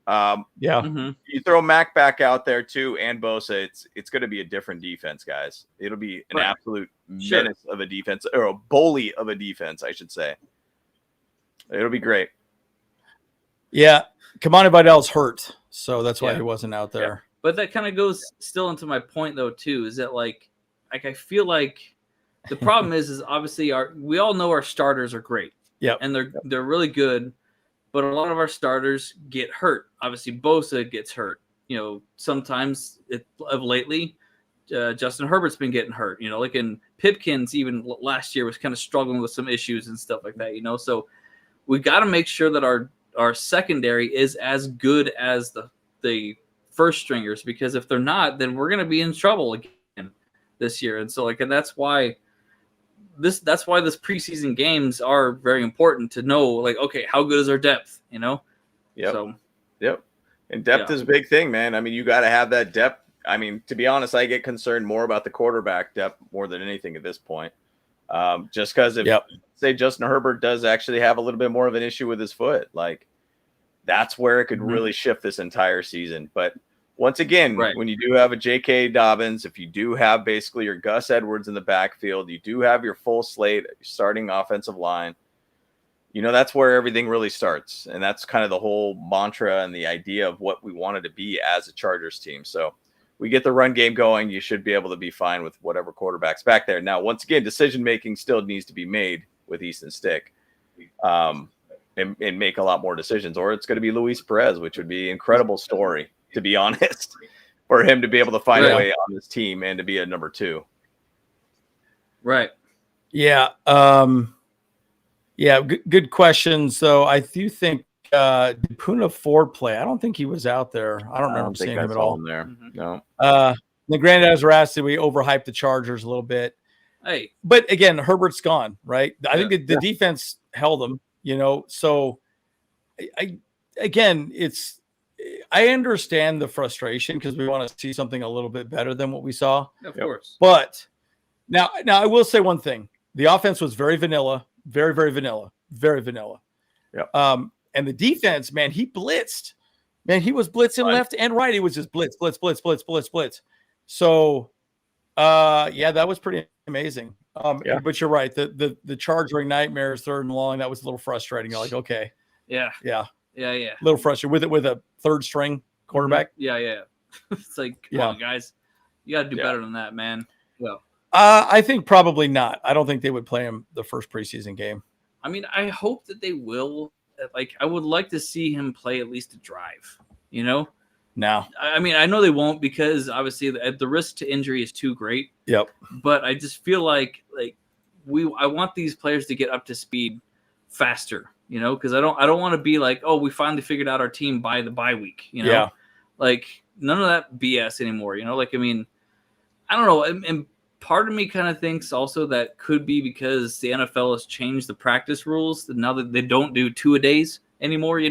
You throw Mack back out there too, and Bosa, it's going to be a different defense, guys. It'll be an absolute menace of a defense, or a bully of a defense, I should say. It'll be great. Yeah, Kamani Vidal's hurt, so that's why he wasn't out there. Yeah. But that kind of goes still into my point, though, too, is that like I feel like the problem is obviously we all know our starters are great. Yeah, and they're really good, but a lot of our starters get hurt. Obviously, Bosa gets hurt. Sometimes of lately, Justin Herbert's been getting hurt. Like in Pipkins, even last year was kind of struggling with some issues and stuff like that. So we got to make sure that our secondary is as good as the first stringers, because if they're not, then we're going to be in trouble again this year. And so and that's why this preseason games are very important to know, okay, how good is our depth, Yep. So, yep. And depth is a big thing, man. I mean, you got to have that depth. I mean, to be honest, I get concerned more about the quarterback depth more than anything at this point. Just because say Justin Herbert does actually have a little bit more of an issue with his foot, that's where it could really shift this entire season. But once again, when you do have a J.K. Dobbins, if you do have basically your Gus Edwards in the backfield, you do have your full slate starting offensive line, that's where everything really starts. And that's kind of the whole mantra and the idea of what we wanted to be as a Chargers team. So we get the run game going, you should be able to be fine with whatever quarterback's back there. Now, once again, decision-making still needs to be made with Easton Stick and make a lot more decisions. Or it's going to be Luis Perez, which would be an incredible story, to be honest, for him to be able to find a way on this team and to be a number 2. Right. Yeah. Good question. So I do think did Puna Ford play? I don't think he was out there. I don't remember seeing him at all. There. Mm-hmm. No. The Granddad's were asked, did we overhype the Chargers a little bit? Hey. But again, Herbert's gone, right? I think the defense held him, So I understand the frustration because we want to see something a little bit better than what we saw. Of course. But now I will say one thing. The offense was very vanilla, very, very vanilla, very vanilla. Yeah. And the defense, man, he blitzed. Man, he was blitzing left and right. He was just blitz. So, that was pretty amazing. But you're right. The charging nightmares 3rd and long, that was a little frustrating. You're like, okay. Yeah. A little frustrated with a 3rd string quarterback. Yeah. It's like, come on, guys. You got to do better than that, man. Yeah. I think probably not. I don't think they would play him the first preseason game. I mean, I hope that they will. I would like to see him play at least a drive, No. I mean, I know they won't because obviously the risk to injury is too great. Yep. But I just feel like I want these players to get up to speed faster, because I don't want to be like, oh, we finally figured out our team by the bye week, Yeah. None of that BS anymore, I mean, I don't know. And part of me kind of thinks also that could be because the NFL has changed the practice rules. Now that they don't do 2-a-days anymore, they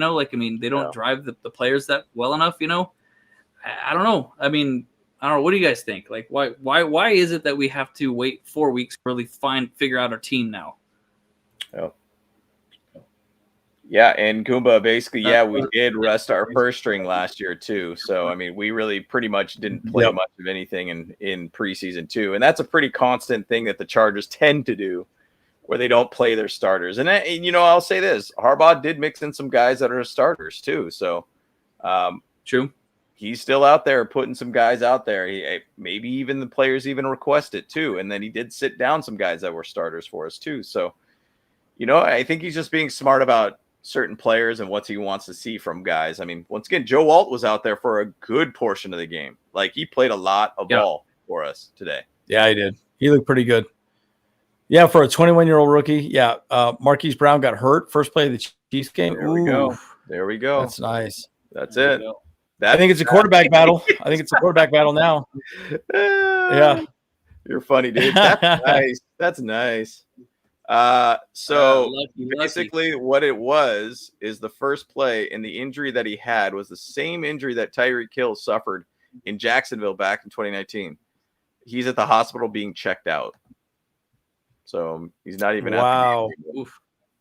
don't drive the players that well enough, I don't know. I mean, I don't know. What do you guys think? Why is it that we have to wait 4 weeks to really figure out our team now? Oh. Yeah, and Goomba, basically, we did rest our first string last year too. So, I mean, we really pretty much didn't play much of anything in preseason too. And that's a pretty constant thing that the Chargers tend to do, where they don't play their starters. And I'll say this, Harbaugh did mix in some guys that are starters too. So, true. He's still out there putting some guys out there. Maybe even the players even request it too. And then he did sit down some guys that were starters for us too. So, I think he's just being smart about certain players and what he wants to see from guys. I mean, once again, Joe Alt was out there for a good portion of the game. He played a lot of ball for us today. Yeah, he did. He looked pretty good. Yeah, for a 21-year-old rookie. Yeah, Marquise Brown got hurt first play of the Chiefs game. There we go. That's nice. That's it. I think it's a quarterback battle. I think it's a quarterback battle now. Yeah. You're funny, dude. That's nice. That's nice. Basically what it was is the first play, and the injury that he had was the same injury that Tyreek Hill suffered in Jacksonville back in 2019. He's at the hospital being checked out. So he's not even wow.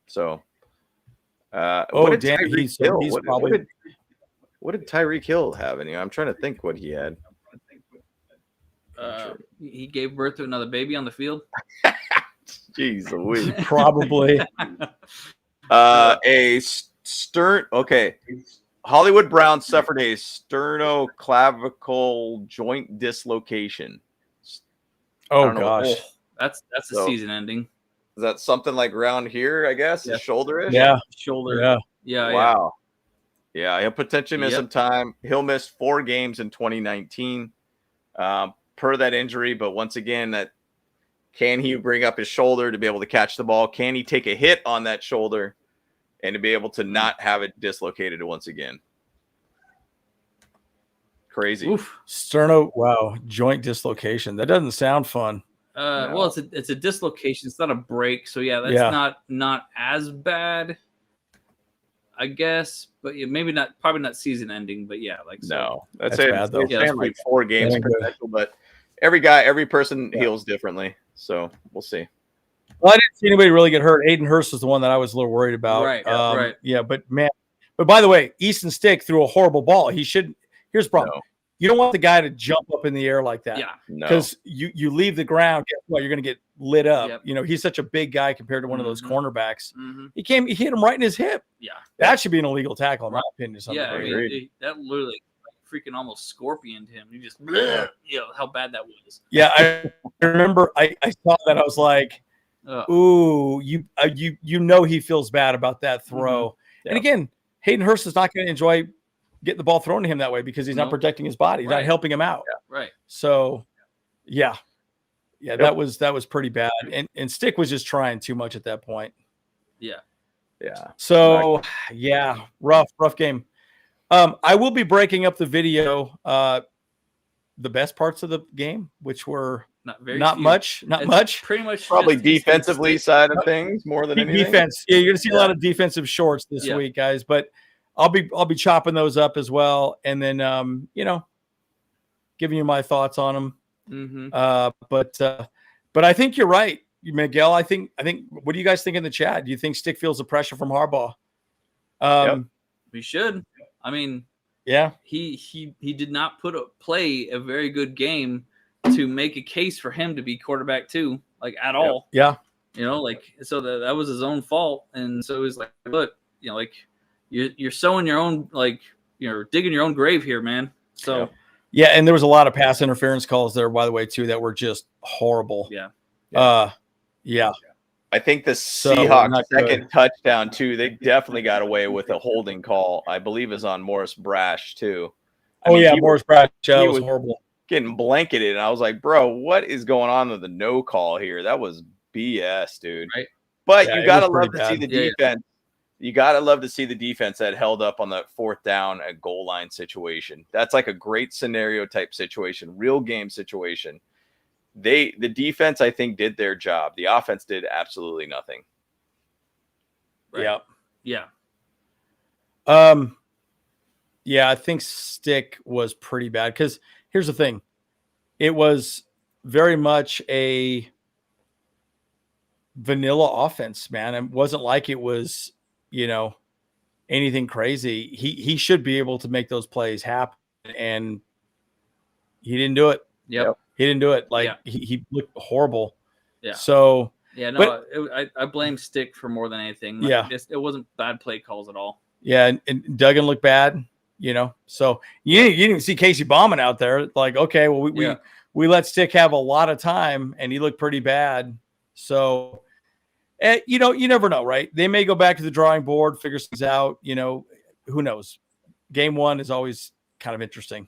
So what did Tyreek Hill have? I'm trying to think what he had. He gave birth to another baby on the field. Jeez Louise. Probably. Hollywood Brown suffered a sternoclavicle joint dislocation. Oh gosh. That's a season ending. Is that something like around here, I guess? Yeah. Shoulder-ish? Yeah. Shoulder. Yeah. Wow. Yeah, he'll potentially miss some time. He'll miss 4 games in 2019 per that injury. But once again, can he bring up his shoulder to be able to catch the ball? Can he take a hit on that shoulder and to be able to not have it dislocated once again? Crazy. Oof. Joint dislocation. That doesn't sound fun. No. Well, it's a dislocation. It's not a break. So that's not as bad, I guess. But maybe not. Probably not season ending. But that's bad though. Yeah, like 4 games potential. But every person heals differently. So we'll see. Well, I didn't see anybody really get hurt. Aiden Hurst was the one that I was a little worried about. Right. Yeah, but by the way, Easton Stick threw a horrible ball. He shouldn't. Here's the problem. No. You don't want the guy to jump up in the air like that. Yeah. Because you leave the ground, guess what? You're going to get lit up. Yep. He's such a big guy compared to one of those cornerbacks. Mm-hmm. He hit him right in his hip. Yeah. That should be an illegal tackle, in my opinion. That literally freaking almost scorpioned him. You just, how bad that was. Yeah, I remember I saw that. I was like, ooh, he feels bad about that throw. Mm-hmm. Yeah. And again, Hayden Hurst is not going to enjoy getting the ball thrown to him that way because he's not protecting his body. He's not helping him out. Yeah. Right. So, that was pretty bad. And Stick was just trying too much at that point. Yeah. Yeah. So, rough game. I will be breaking up the video, the best parts of the game, which were not much. Pretty much probably defensively side of things more than anything. Defense. Yeah, you're gonna see a lot of defensive shorts this week, guys. But I'll be chopping those up as well, and then giving you my thoughts on them. Mm-hmm. But I think you're right, Miguel. I think. What do you guys think in the chat? Do you think Stick feels the pressure from Harbaugh? We should. I mean, he did not play a very good game to make a case for him to be quarterback too, like at all. Yeah. So that was his own fault. And so he's like, look, you're sowing your own, you're digging your own grave here, man. So and there was a lot of pass interference calls there, by the way, too, that were just horrible. Yeah. I think the Seahawks second touchdown too, they definitely got away with a holding call. I believe is on Morris-Brash too. Morris-Brash was horrible. Getting blanketed, and I was like, bro, what is going on with the no call here? That was BS, dude. Right. But you gotta love to see the defense. You gotta love to see the defense that held up on the 4th down at goal line situation. That's like a great scenario type situation, real game situation. The defense, I think, did their job. The offense did absolutely nothing. Right. Yeah. I think Stick was pretty bad because here's the thing. It was very much a vanilla offense, man. It wasn't like it was, anything crazy. He should be able to make those plays happen, and he didn't do it. Yep. He didn't do it. He looked horrible. Yeah. So I blame Stick for more than anything. It wasn't bad play calls at all. Yeah, and Duggan looked bad. So you didn't even see Casey Bauman out there. Like, okay, well we let Stick have a lot of time, and he looked pretty bad. So, you never know, right? They may go back to the drawing board, figure things out. Who knows? Game 1 is always kind of interesting.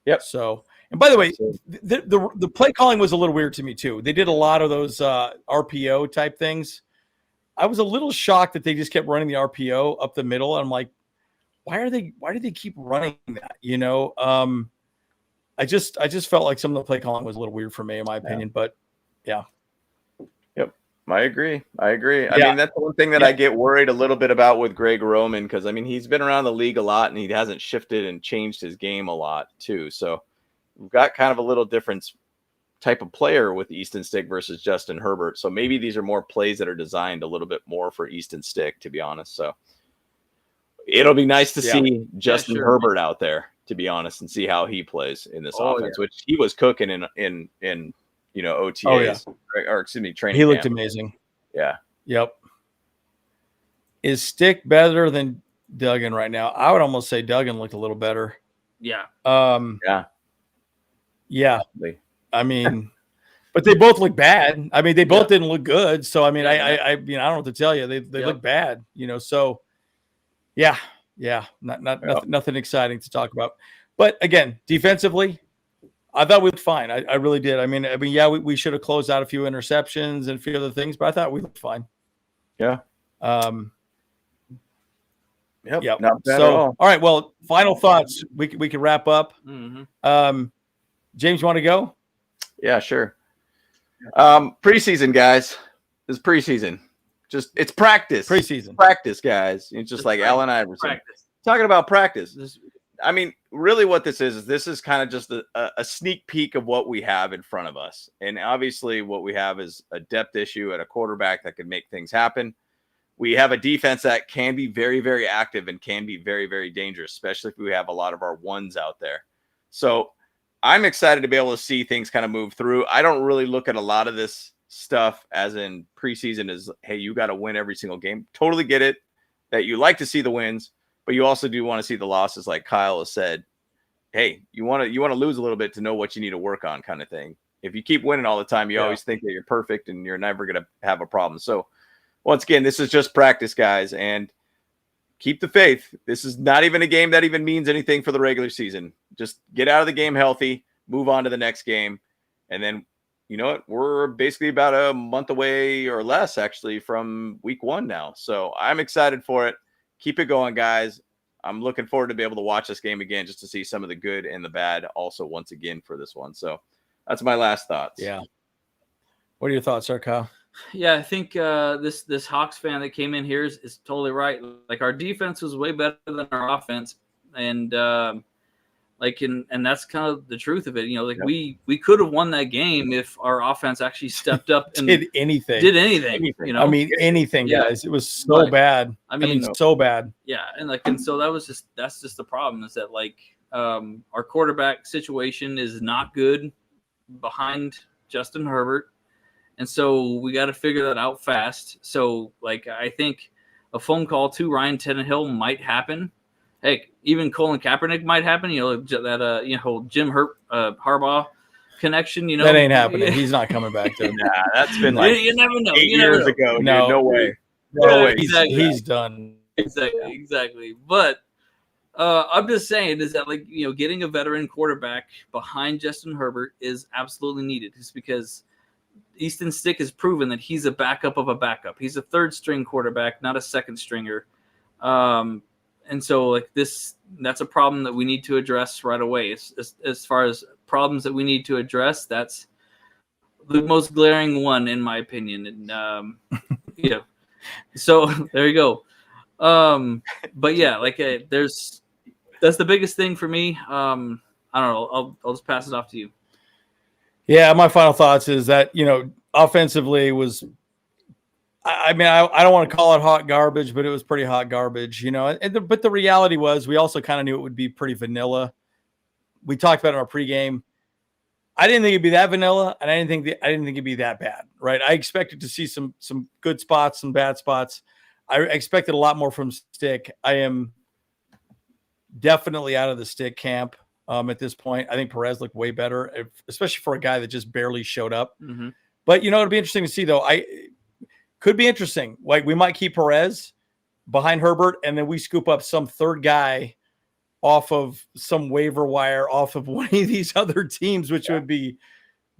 Yep. So. And by the way, the play calling was a little weird to me too. They did a lot of those RPO type things. I was a little shocked that they just kept running the RPO up the middle. And I'm like, why do they keep running that? I just felt like some of the play calling was a little weird for me, in my opinion. But Yep. I agree. I mean, that's the one thing that I get worried a little bit about with Greg Roman, because I mean, he's been around the league a lot and he hasn't shifted and changed his game a lot too. So we've got kind of a little different type of player with Easton Stick versus Justin Herbert. So maybe these are more plays that are designed a little bit more for Easton Stick, to be honest. So it'll be nice to see Justin Herbert out there, to be honest, and see how he plays in this offense, which he was cooking in OTAs or training. He looked amazing. Yeah. Yep. Is Stick better than Duggan right now? I would almost say Duggan looked a little better. Yeah. Yeah. I mean, but they both look bad. I mean, they both didn't look good. So I mean, I don't know what to tell you. They look bad, So nothing exciting to talk about. But again, defensively, I thought we looked fine. I really did. I mean, we should have closed out a few interceptions and a few other things, but I thought we looked fine. Yeah. Yep. Not bad at all. All right. Well, final thoughts. We can wrap up. Mm-hmm. James, you want to go? Yeah, sure. Preseason, guys. This is preseason. It's practice. Preseason. Practice, guys. It's just like Allen Iverson. Practice. Talking about practice. I mean, really what this is kind of just a sneak peek of what we have in front of us. And obviously what we have is a depth issue at a quarterback that could make things happen. We have a defense that can be very, very active and can be very, very dangerous, especially if we have a lot of our ones out there. So I'm excited to be able to see things kind of move through. I don't really look at a lot of this stuff as in preseason as, hey, you got to win every single game. Totally get it that you like to see the wins, but you also do want to see the losses. Like Kyle has said, hey, you want to lose a little bit to know what you need to work on, kind of thing. If you keep winning all the time, you always think that you're perfect and you're never going to have a problem. So once again, this is just practice, guys, and keep the faith. This is not even a game that even means anything for the regular season. Just get out of the game healthy, move on to the next game, and then, you know what? We're basically about a month away or less, actually, from week 1 now. So I'm excited for it. Keep it going, guys. I'm looking forward to be able to watch this game again just to see some of the good and the bad also once again for this one. So that's my last thoughts. Yeah. What are your thoughts, sir, Kyle? Yeah, I think this Hawks fan that came in here is totally right. Like, our defense was way better than our offense, and and that's kind of the truth of it. We could have won that game if our offense actually stepped up and did anything. I mean, anything, guys. It was so bad. I mean, so bad. Yeah, and so that's just the problem, is that our quarterback situation is not good behind Justin Herbert. And so we got to figure that out fast. So, I think a phone call to Ryan Tannehill might happen. Heck, even Colin Kaepernick might happen. Jim Harbaugh connection. That ain't happening. He's not coming back there. Nah, that's been you never know. 8 years ago. No, dude. No way. No way. Exactly. He's done. Exactly. But I'm just saying is that getting a veteran quarterback behind Justin Herbert is absolutely needed, just because Easton Stick has proven that he's a backup of a backup. He's a third-string quarterback, not a second-stringer. And so, that's a problem that we need to address right away. As far as problems that we need to address, that's the most glaring one, in my opinion. And, so there you go. But, yeah, that's the biggest thing for me. I don't know. I'll just pass it off to you. Yeah, my final thoughts is that, offensively was, I mean, I don't want to call it hot garbage, but it was pretty hot garbage, but the reality was we also kind of knew it would be pretty vanilla. We talked about it in our pregame. I didn't think it'd be that vanilla, and I didn't think it'd be that bad, right? I expected to see some good spots, some bad spots. I expected a lot more from Stick. I am definitely out of the Stick camp. At this point, I think Perez looked way better, especially for a guy that just barely showed up. Mm-hmm. But, it'll be interesting to see, though. Could be interesting. We might keep Perez behind Herbert, and then we scoop up some third guy off of some waiver wire, off of one of these other teams, which would be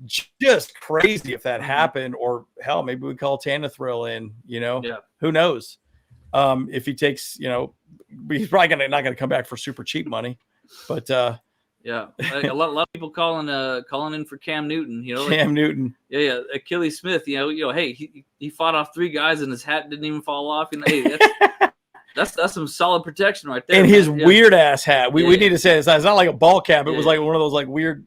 just crazy if that happened. Or, hell, maybe we call Tannehill in, Who knows? If he takes, he's probably not going to come back for super cheap money. But, yeah, a lot of people calling in for Cam Newton. Cam Newton. Yeah. Achilles Smith. Hey, he fought off 3 guys and his hat didn't even fall off. Hey, that's some solid protection right there. And his weird ass hat. We need to say it's not like a ball cap. It was like one of those weird,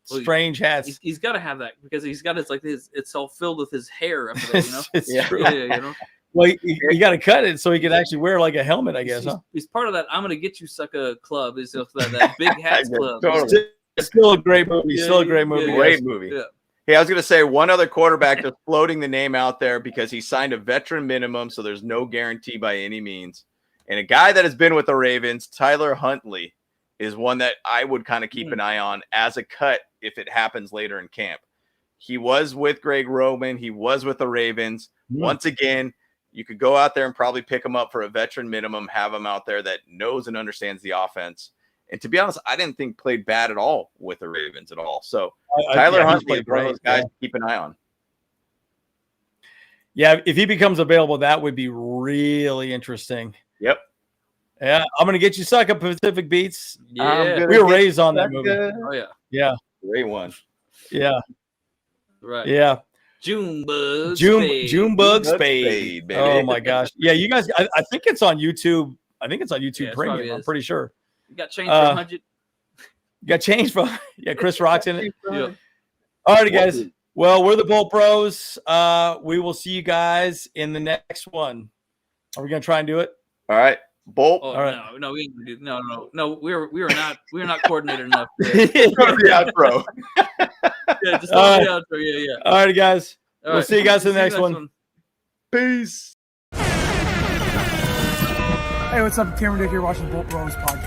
strange hats. He's got to have that because he's got it's all filled with his hair up there. It's true. Yeah. Well, you got to cut it so he can actually wear a helmet, I guess. He's part of that I'm going to get you sucker club. Is that big hats club. Totally. It's still a great movie. Great movie. Yeah. Hey, I was going to say one other quarterback just floating the name out there because he signed a veteran minimum, so there's no guarantee by any means. And a guy that has been with the Ravens, Tyler Huntley, is one that I would kind of keep an eye on as a cut if it happens later in camp. He was with Greg Roman. He was with the Ravens. Once again, you could go out there and probably pick him up for a veteran minimum, have him out there that knows and understands the offense. And to be honest, I didn't think played bad at all with the Ravens at all. So Tyler Huntley is one of those guys to keep an eye on. Yeah, if he becomes available, that would be really interesting. Yep. Yeah, I'm going to get you suck up Pacific Beats. Yeah. We were raised on that movie. Oh, yeah. Yeah. Great one. Yeah. Right. Yeah. Junebug Spade. Baby. Oh my gosh. Yeah, you guys, I think it's on YouTube. I think it's on YouTube Yeah, Premium. I'm pretty sure. You got changed for 100. You got changed from Chris Rock's in it. Yeah. All right, guys. Well, we're the Bolt Bros. We will see you guys in the next one. Are we gonna try and do it? All right. Bolt. Oh, all right. No, we ain't gonna do no. We are not coordinated enough. The outro. Yeah, just the outro. Yeah. All right, guys. All We'll see you guys in the next one. Peace. Hey, what's up? Cameron Dick here watching the Bolt Bros podcast.